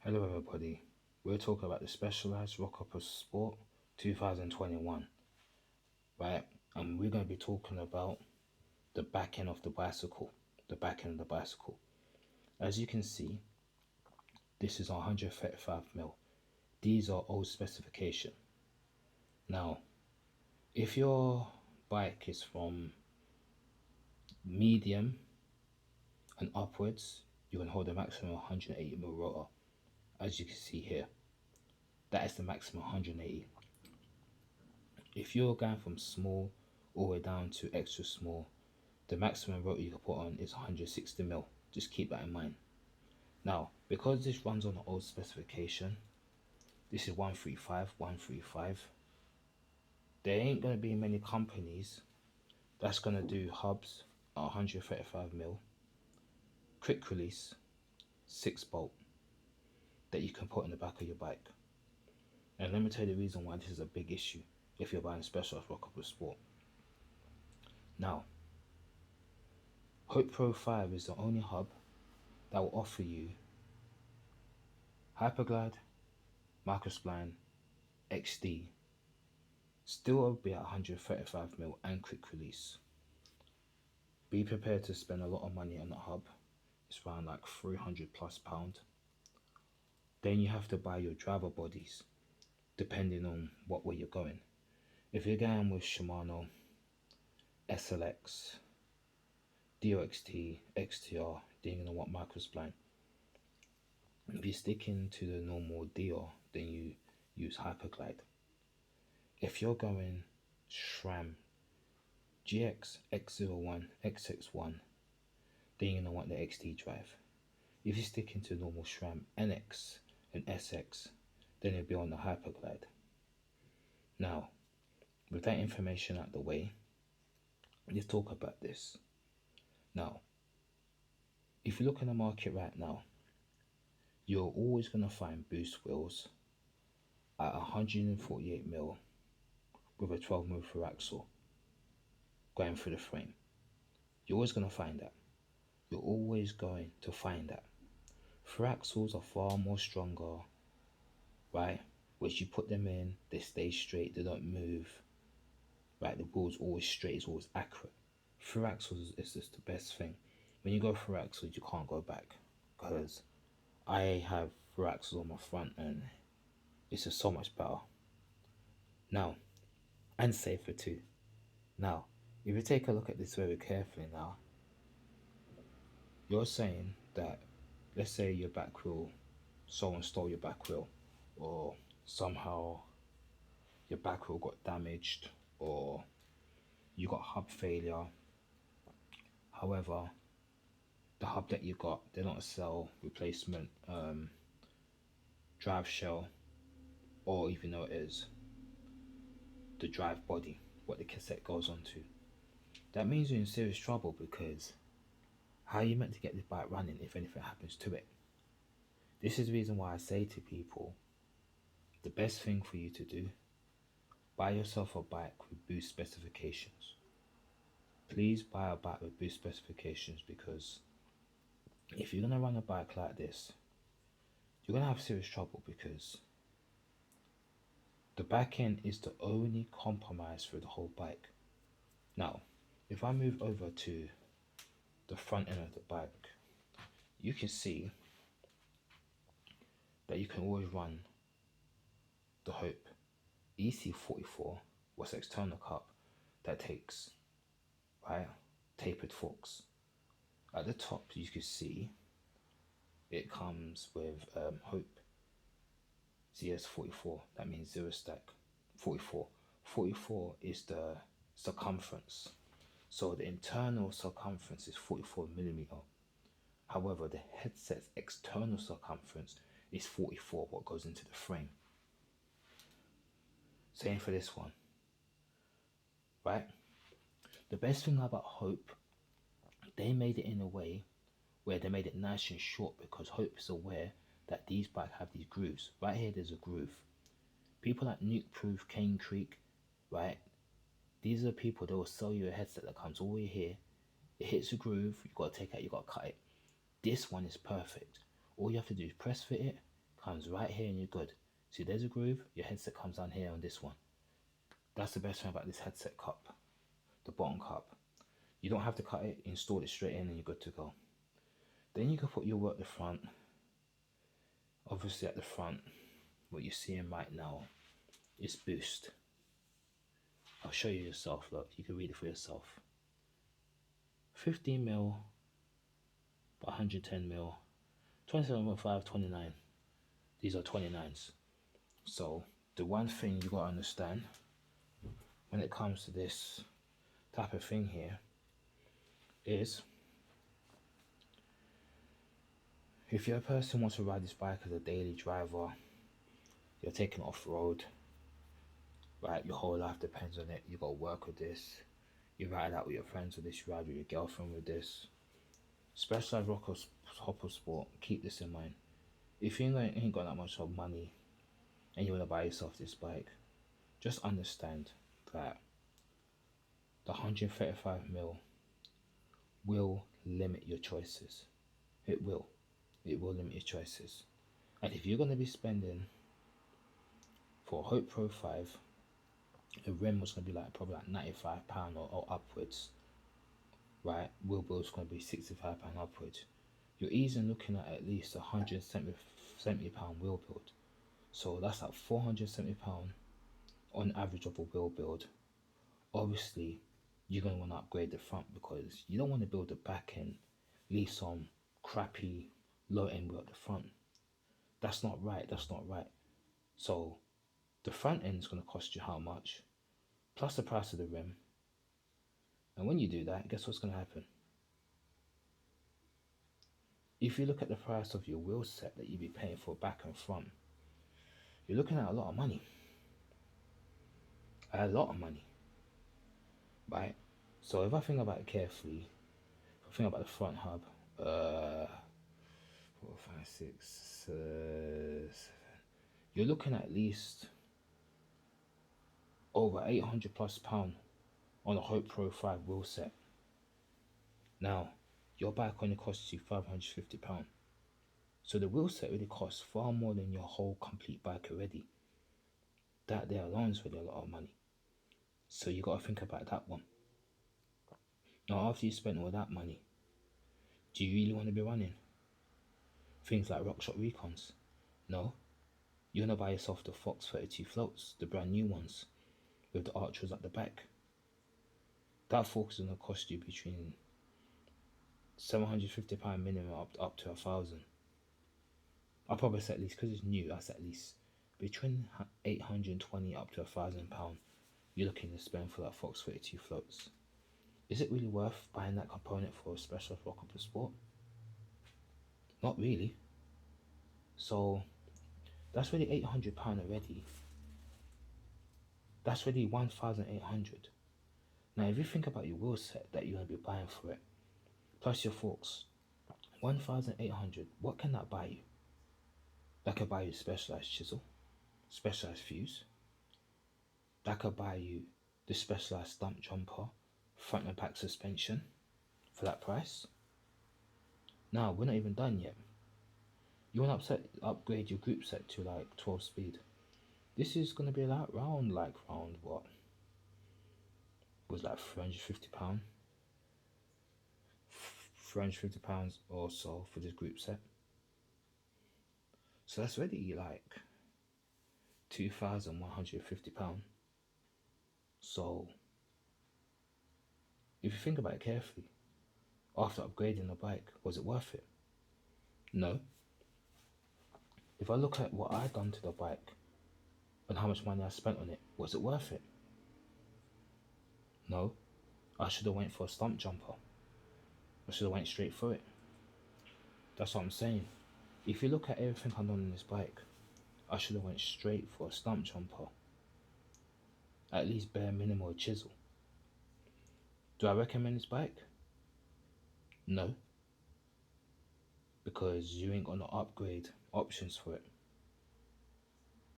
Hello, everybody. We're talking about the Specialized Rockhopper Sport 2021, right? And we're going to be talking about the back end of the bicycle. The back end of the bicycle. As you can see, this is 135 mil. These are old specification. Now, if your bike is from medium and upwards, you can hold a maximum of 180 mil rotor. As you can see here, that is the maximum 180. If you're going from small all the way down to extra small, the maximum rotor you can put on is 160 mil. Just keep that in mind. Now, because this runs on the old specification, this is 135, 135. There ain't gonna be many companies that's gonna do hubs at 135 mil, quick release, 6 bolt that you can put in the back of your bike. And let me tell you the reason why this is a big issue if you're buying Specialized Rockhopper Sport. Now, Hope Pro 5 is the only hub that will offer you Hyperglide, Microspline, XD, still will be at 135 mil and quick release. Be prepared to spend a lot of money on that hub. It's around like 300 plus pound. Then you have to buy your driver bodies depending on what way you're going. If you're going with Shimano, SLX, DOXT, XTR, then you're gonna want Microspline. If you're sticking to the normal Dio, then you use Hyperglide. If you're going SRAM, GX, X01, XX1, then you're gonna want the XT drive. If you're sticking to normal SRAM, NX and SX, then you'll be on the Hyperglide. Now, with that information out the way, let's talk about this. Now, if you look in the market right now, you're always gonna find boost wheels at 148 mil with a 12 mil through axle going through the frame. You're always gonna find that. You're always going to find that. Through axles are far more stronger, right? Which you put them in, they stay straight, they don't move, right? The wheel's always straight, it's always accurate. Through axles is just the best thing. When you go through axles, you can't go back because I have through axles on my front and it's just so much better. Now, and safer too. Now, if you take a look at this very carefully now, you're saying that, let's say your back wheel, someone stole your back wheel, or somehow your back wheel got damaged, or you got hub failure. However, the hub that you got, they don't sell replacement drive shell, or even though it is the drive body, what the cassette goes onto. That means you're in serious trouble because how are you meant to get this bike running if anything happens to it? This is the reason why I say to people, the best thing for you to do, buy yourself a bike with boost specifications. Please buy a bike with boost specifications because if you're gonna run a bike like this, you're gonna have serious trouble because the back end is the only compromise for the whole bike. Now, if I move over to the front end of the bike, you can see that you can always run the Hope EC44 was external cup that takes, right, tapered forks. At the top you can see it comes with Hope CS44, that means zero stack 44. 44 is the circumference. So the internal circumference is 44 millimeter. However, the headset's external circumference is 44, what goes into the frame. Same for this one, right? The best thing about Hope, they made it in a way where they made it nice and short because Hope is aware that these bikes have these grooves. Right here, there's a groove. People like Nuke Proof, Cane Creek, right? These are the people that will sell you a headset that comes all the way here. It hits a groove, you gotta take it out, you gotta cut it. This one is perfect. All you have to do is press fit it, comes right here and you're good. See, there's a groove, your headset comes down here on this one. That's the best thing about this headset cup, the bottom cup. You don't have to cut it, install it straight in and you're good to go. Then you can put your work at the front. Obviously at the front, what you're seeing right now is boost. I'll show you yourself, look, you can read it for yourself. 15 mil, 110 mil, 27.5, 29. These are 29s. So the one thing you gotta understand when it comes to this type of thing here is if you're a person who wants to ride this bike as a daily driver, you're taking off road, right? Your whole life depends on it. You got to work with this. You ride out with your friends with this. You ride with your girlfriend with this. Specialized Rockhopper Sport. Keep this in mind. If you ain't got that much of money and you want to buy yourself this bike, just understand that the 135 mil will limit your choices. It will. It will limit your choices. And if you're going to be spending for a Hope Pro 5, the rim was going to be like probably like £95 or upwards, right? Wheel build's going to be £65 upwards. You're easily looking at least £170 wheel build. So that's like £470 on average of a wheel build. Obviously, you're going to want to upgrade the front because you don't want to build the back end, leave some crappy low end wheel at the front. That's not right. That's not right. So the front end is going to cost you how much? Plus the price of the rim. And when you do that, guess what's going to happen? If you look at the price of your wheel set that you'd be paying for back and front, you're looking at a lot of money. A lot of money. Right? So if I think about it carefully, if I think about the front hub, 4, 5, 6, 7, you're looking at least over £800 plus on a Hope Pro 5 wheel set. Now, your bike only costs you £550. So the wheel set really costs far more than your whole complete bike already. That there alone is really a lot of money. So you got to think about that one. Now, after you spend all that money, do you really want to be running things like RockShop Recons? No. You want to buy yourself the Fox 32 floats, the brand new ones, with the archers at the back. That fork is going to cost you between £750 minimum up to £1,000. I'll probably say at least, because it's new, that's at least between £820 up to £1,000 you're looking to spend for that Fox 32 floats. Is it really worth buying that component for a special Rockhopper Sport? Not really. So that's really £800 already. That's really 1,800. Now if you think about your wheel set that you're going to be buying for it, plus your forks, 1,800, what can that buy you? That could buy you a specialized chisel, specialized fuse. That could buy you the specialized stump jumper, front and back suspension for that price. Now, we're not even done yet. You want to upgrade your group set to like 12 speed. This is going to be like round what? Was like £350. £350 or so for this group set. So that's already like £2,150. So if you think about it carefully, after upgrading the bike, was it worth it? No. If I look at what I done to the bike and how much money I spent on it, was it worth it? No. I should have went for a stump jumper. I should have went straight through it. That's what I'm saying. If you look at everything I've done on this bike, I should have went straight for a stump jumper. At least bare minimum a chisel. Do I recommend this bike? No. Because you ain't got no upgrade options for it.